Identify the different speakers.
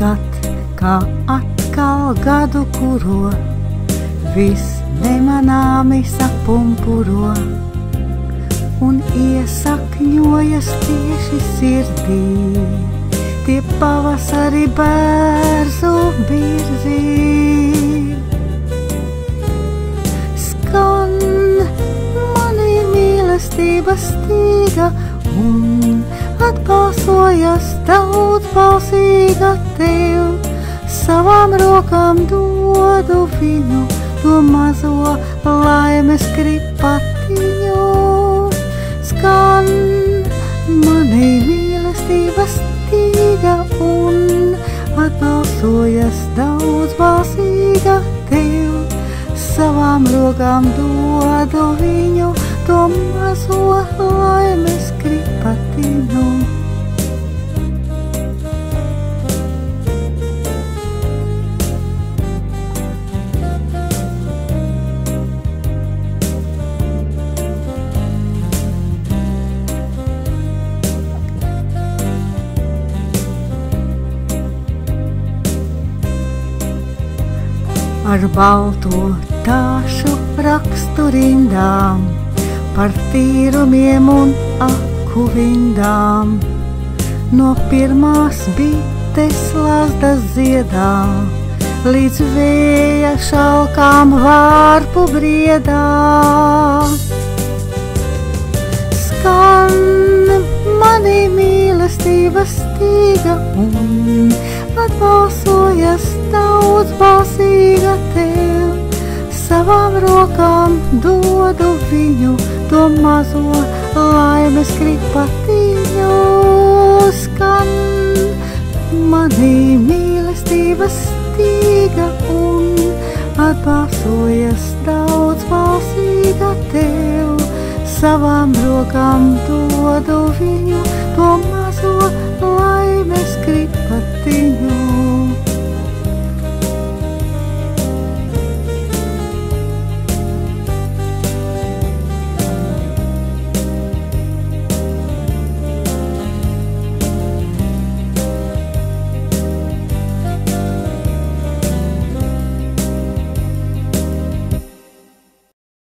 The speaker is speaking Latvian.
Speaker 1: Kad kā atkal gadu kuro, viss nemanāmi sapumpuro un iesakņojas tieši sirdī. Tie pavasari bērzu birzi. Skan mani mīlestības stīga un atbalsojas daudzbalsīga tev. Savām rokām dodu viņu, to mazo laimes kripatiņu. Skan mani mīlestības stīga un atbalsojas daudzbalsīga tev. Savām rokām dodu viņu, to mazo laimes kripatiņu. Ar balto tāšu raksturindām, par tīrumiem un aku vindām, no pirmās bites lazdas ziedā, līdz vēja šalkām vārpu briedā. Skan mani mīlestības stīga un atbalsojas daudzbalsīga tev. Savām rokām dodu viņu, to mazo laimes kripatiņu. Skan mani mīlestības stīga un atbalsojas daudzbalsīga tev. Savām rokām dodu viņu, to mazo laimes kripatiņu.